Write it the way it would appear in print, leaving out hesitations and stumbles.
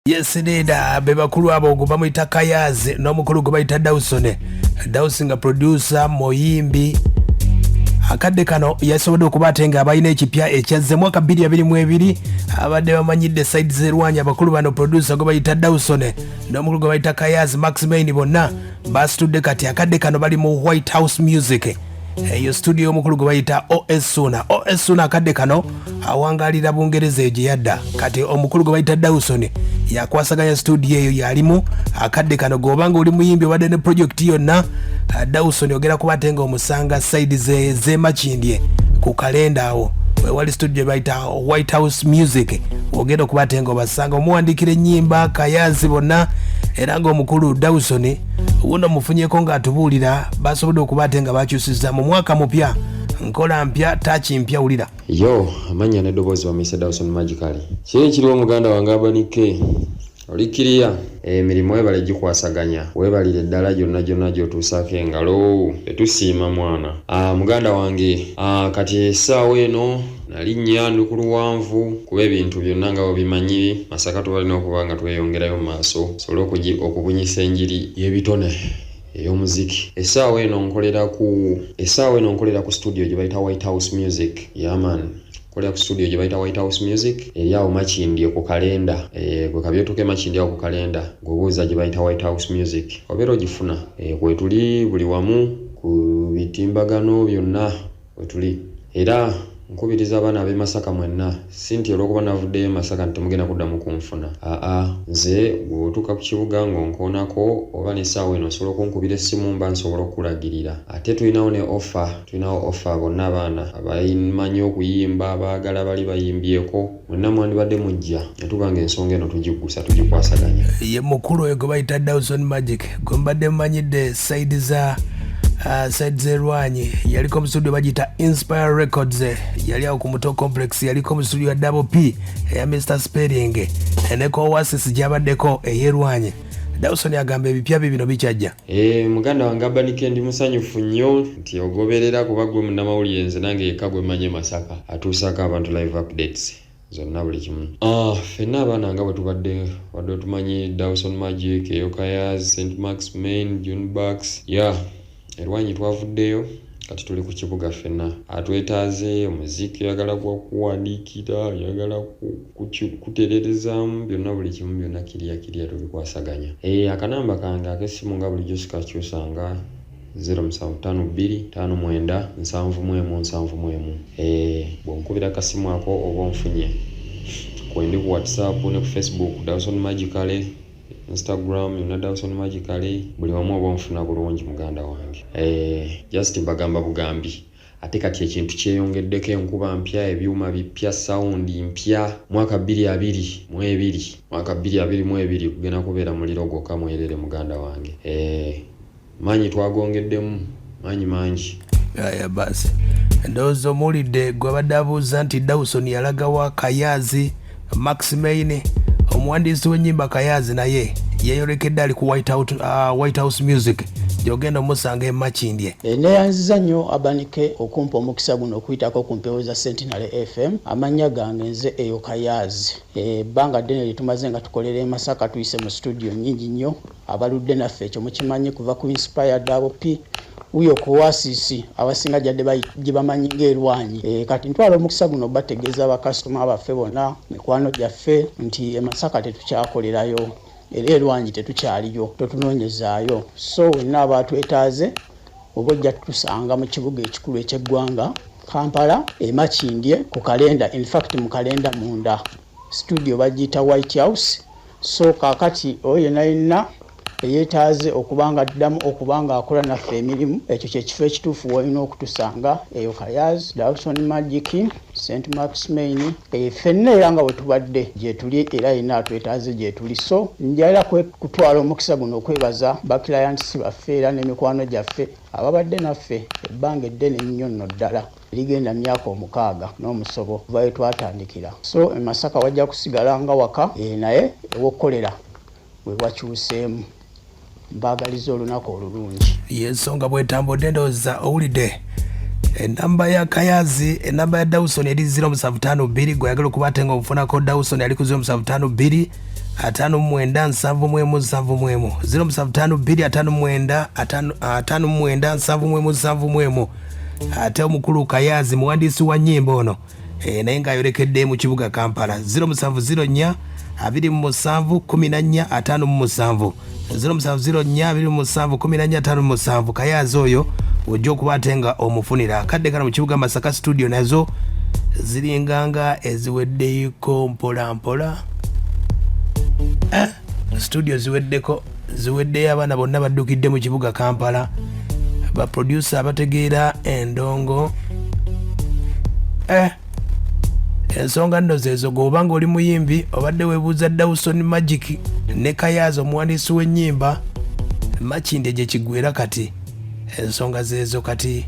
Yes indeed, bebakulu abo gubamuyita Kayaazi n'omukulu gubayita Dauson. Dauson nga producer muyimbi akadde kano yasobodde okuba ate nga abalina ekipya ekyazze mwaka 2022 abadde bamanyidde side z'erwanyi abakulu bano producer gubayita Dauson n'omukulu gubayita Kayaazi Maximain bonna basitudde kati akadde kano bali mu White House Music. Eyo studio omukulu gubayita OS Suna akadde kano awangalira Bungereza egye yadda kati omukulu gubayita Dauson yakwasaganya studio eyo yalimu akadde kano gobanga oli muyimbi wadde ne project yonna Dauson ogera kuba tenga omusanga side ze Makindye ku kalenda awo wali studio bayita White House Music ogera kuba tenga obasanga omuwandikire ennyimba Kayaazi bonna era nga omukulu Dauson uno mufunyeko nga atubulira basobodde okuba tenga bakyusiza mu mwaka mupya nkola mpya tachi mpya ulira yo amanya ne dobozi wa Mr. Dauson magically kiri kiriwo muganda wange abanike olikiriya emirimu webale gikwasaganya webalire eddala gyonna gy'otuusako engalo tetusiima mwana muganda wange kati essaawa eno nalinnya ndi ku luwanvu kuba ebintu byonna nga babimanyi Masaka tubalina okuba nga tweyongerayo mu maaso sobole okubunyisa enjiri y'ebitone ey'omuziki. Essaawa eno nkolera ku studio gye bayita White House Music. Yaman nkolera ku studio gye bayita White House Music eri awo Makindye ku kalenda gwe kabyetuke Makindye awo ku kalenda gwobuuza gye bayita White House Music obeera ogifuna kwetuli buli wamu ku bitimbagano byonna kwetuli era nkubiriza abaana ab'e Masaka mwenna sinti olw'okuba navuddeyo Masaka ntemugenda kuddamu kunfuna nze bw'otuuka ku kibuga ng'onkoonako oba n'essaawa eno osobola okunkubira essimu mba nsobola okukulagirira ate tulinawo offer bonna abaana abamanyi okuyimba abaagala bali bayimbyeko mwenna mwandibadde mujja ne tubanga ensonga eno tugiggusa tugikwasaganya ye mukulu oyo gwe bayita Dauson Magic gwe mbadde mmanyidde side z'erwanyi yaliko mu studio bagita Inspire Records yali awo ku Muto Complex yaliko mu studio ya Double P eya Mr. Spelling eneko Oasis gyabaddeko ey'erwanyi Dauson agamba ebipya bino bikyajja muganda wange abanike ndi musanyufu nnyo nti ogoberera kuba gwe munnamawulire nze nange eka gwe manye Masaka atuusako abantu live updates zonna buli kimu ffenna abaana nga bwe tubadde tumanyi Dauson Magic eyo Kayaazi St. Maximain June Bucks erwanyi twavuddeyo kati tuli ku kibuga ffenna atwetaaze omuziki yagala kuwandiikira yagala kutereerezaamu byonna buli kimu byonna kiriya tubikwasaganya akanamba kange ak'essimu nga bulijjo sikakyusanga 0725959711 bw'onkubira akasimu ako oba onfunye kwendi ku WhatsApp ne ku Facebook Dauson Magically Instagram yonna Dauson Magically buli wamu oba onfuna bulungi muganda wange just bagamba bugambi ate kati ekintu kyeyongeddeko enkuba mpya ebyuma bipya sound mpya mwaka 2022 kugenda kubeera muliro gwokka mwerere muganda wange manyi twagongeddemu manyi basi ndowooza omulidde gwe abadde abuuza nti Dauson yalagawa Kayaazi Maximain omuwandiisi w'ennyimba Kayaazi naye yeeyolekedde ali ku White House Music gy'ogenda omusanga e Makindye. Neeyanziza nnyo abanike okumpa omukisa guno okuyitako ku mpewo za Sentinel FM amannya gange nze eyo Kayaazi. Ebbanga ddene lye tumaze nga tukolera e Masaka tuyise mu studio nnyingi nnyo abaludde naffe ekyo mukimanyi kuva ku Inspire Double P uyo ku Oasis abasinga jadde gye bamanyi ng'erwanyi kati ntwala omukisa guno bategeeza abakasitoma baffe bonna mikwano gyaffe nti e Masaka tetukyakolerayo era erwanyi tetukyaliyo totunoonyezaayo so wenna abatwetaaze oba ojja tutusanga mu kibuga ekikulu eky'eggwanga Kampala e Makindye ku kalenda in fact mu kalenda munda studio bagiyita White House so kakati oyo yenna eyetaaze okubanga akola naffe emirimu ekyo kyekifo ekituufu walina okutusanga eyo Kayaazi Dauson Magic St. Maximain ffenna era nga bwe tubadde gye tuli era yenna atwetaaze gye tuli so njala kutwala omukisa guno okwebaza baklayantisi baffe era n'emikwano gyaffe ababadde naffe ebbanga eddene nnyo nno ddala ligenda myaka 6 n'omusobo kuva we twatandikira so e Masaka wajja kusigala nga waka naye ew'okkolera we wakyuseemu mbagaliza olunaku olulungi yensonga bwetambudde ndowooza owulidde enamba ya Kayaazi enamba ya Dauson eri 0752 gweyagala okuba ate nga omufunako Dauson ali ku 0752 5971 0752599777 ate omukulu Kayaazi muwandiisi wa nnyimba ono naye ng'ayolekedde mu kibuga Kampala 0704 27 14 57 Kayaazi oyo ojja okuba ate nga omufunira akadde kano mu kibuga Masaka studio nazo ziringanga eziweddeko mpolampola studio ziweddeyo abaana bonna baddukidde mu kibuga Kampala baproducer abategeera endongo ensonga nno zezo gobanga oli muyimbi obadde weebuuza Dauson Magic ne Kayaazi omuwandiisi w'ennyimba Makindye gye kigwera kati ensonga zezo kati